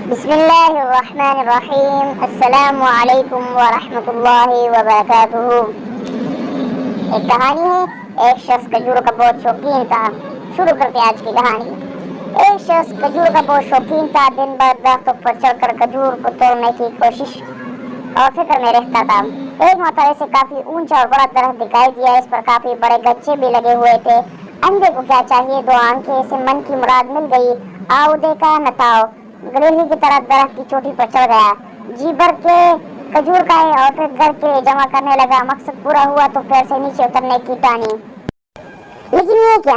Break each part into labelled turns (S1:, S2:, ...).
S1: بسم اللہ الرحمن الرحیم، السلام علیکم ورحمۃ اللہ وبرکاتہ۔ ایک کہانی ہے، ایک شخص کھجور کا بہت شوقین تھا۔ شروع کرتے آج کی کہانی۔ ایک شخص کھجور کا بہت شوقین تھا، دن بھر درختوں پر چڑھ کر کھجور کو توڑنے کی کوشش اور فکر میں رہتا تھا۔ ایک مرتبہ سے کافی اونچا اور بڑا درخت دکھائی دیا، اس پر کافی بڑے گچھے بھی لگے ہوئے تھے۔ اندھے کو کیا چاہیے، دو آنکھیں سے من کی مراد مل گئی۔ آؤ دیکھا نہ تھا، گریلی کی طرح درخت کی چوٹی پر چڑھ گیا، جی بھر کے کھجور کھائے اور پھر گھر کے جمع کرنے لگا۔ مقصد پورا ہوا تو پیر سے نیچے اترنے کی ٹانی، لیکن یہ کیا،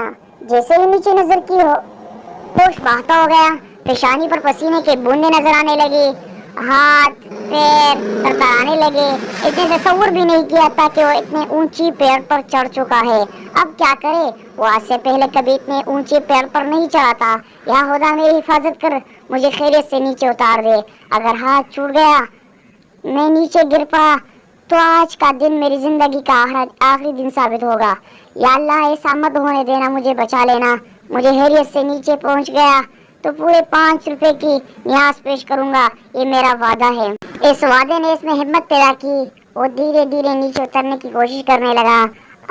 S1: جیسے ہی نیچے نظر کی ہوش بہتا ہو گیا۔ پیشانی پر پسینے کے بوندیں نظر آنے لگی، ہاتھ پیر ترترانے لگے۔ اتنے تصور بھی نہیں کیا تھا کہ وہ اتنے اونچی پیڑ پر چڑھ چکا ہے۔ اب کیا کرے، وہ آج سے پہلے کبھی اتنے اونچے پیڑ پر نہیں چڑھا تھا۔ یا خدا میری حفاظت کر، مجھے خیریت سے نیچے اتار دے۔ اگر ہاتھ چھوٹ گیا، میں نیچے گر پڑا تو آج کا دن میری زندگی کا آخری دن ثابت ہوگا۔ یا اللہ، ایسا مت ہونے دینا، مجھے بچا لینا۔ مجھے خیریت سے نیچے پہنچ گیا تو پورے 5 روپے کی نیاز پیش کروں گا، یہ میرا وعدہ ہے۔ اس وعدے نے اس میں ہمت پیدا کی۔ وہ دھیرے دھیرے نیچے اترنے کی کوشش کرنے لگا۔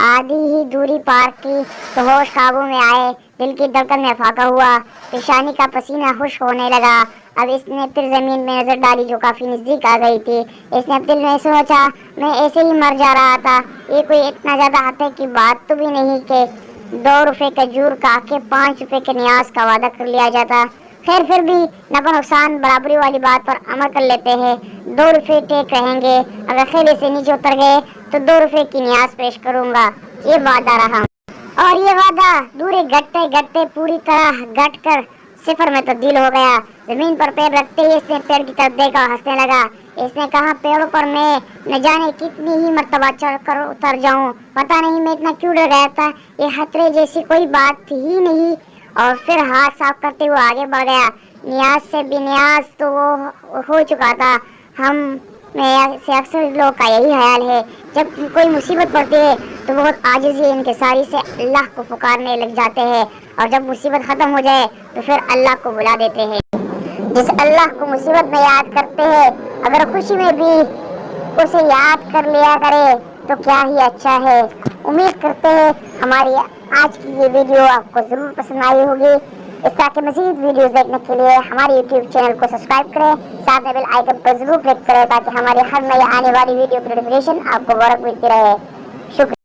S1: آدھی ہی دوری پار کی تو ہوش قابو میں آئے، دل کی دھڑکن میں اضافہ ہوا، پیشانی کا پسینہ خشک ہونے لگا۔ اب اس نے پھر زمین میں نظر ڈالی جو کافی نزدیک آ گئی تھی۔ اس نے دل میں سوچا، میں ایسے ہی مر جا رہا تھا، یہ کوئی اتنا زیادہ خطرے کی بات تو بھی نہیں کہ 2 روپے کھجور کھا کے 5 روپے کے نیاز کا وعدہ کر لیا جاتا۔ خیر، پھر بھی نفع نقصان برابری والی بات پر عمل کر لیتے ہیں۔ 2 روپے ٹیک رہیں گے، اگر خیریت سے نیچے اتر گئے تو 2 روپے کی نیاز پیش کروں گا، یہ وعدہ رہا۔ اور یہ وعدہ دورے گھٹتے گھٹتے پوری طرح گھٹ کر 0 میں تبدیل ہو گیا۔ زمین پر پیر رکھتے ہی اس نے پیڑ کی طرف دیکھا اور ہنسنے لگا۔ اس نے کہا، پیڑوں پر میں نہ جانے کتنی ہی مرتبہ چڑھ کر اتر جاؤں، پتہ نہیں میں اتنا کیوں ڈر گیا تھا، یہ خطرے جیسی کوئی بات ہی نہیں۔ اور پھر ہاتھ صاف کرتے ہوئے آگے بڑھ گیا۔ نیاز سے بے نیاز تو وہ ہو چکا تھا۔ ہم میں سے اکثر لوگ کا یہی حال ہے، جب کوئی مصیبت پڑتی ہے تو بہت عاجزی انکساری سے اللہ کو پکارنے لگ جاتے ہیں، اور جب مصیبت ختم ہو جائے تو پھر اللہ کو بلا دیتے ہیں۔ جس اللہ کو مصیبت میں یاد کرتے ہیں، اگر خوشی میں بھی اسے یاد کر لیا کرے تو کیا ہی اچھا ہے۔ امید کرتے ہیں ہماری آج کی یہ ویڈیو آپ کو ضرور پسند آئی ہوگی۔ اس طرح کے مزید ویڈیوز دیکھنے کے لیے ہمارے یوٹیوب چینل کو سبسکرائب کریں، ساتھ میں بیل آئیکن پر ضرور کلک کریں تاکہ ہماری ہر نئی آنے والی ویڈیو کی نوٹیفیکیشن آپ کو برابر ملتی رہے۔ شکریہ۔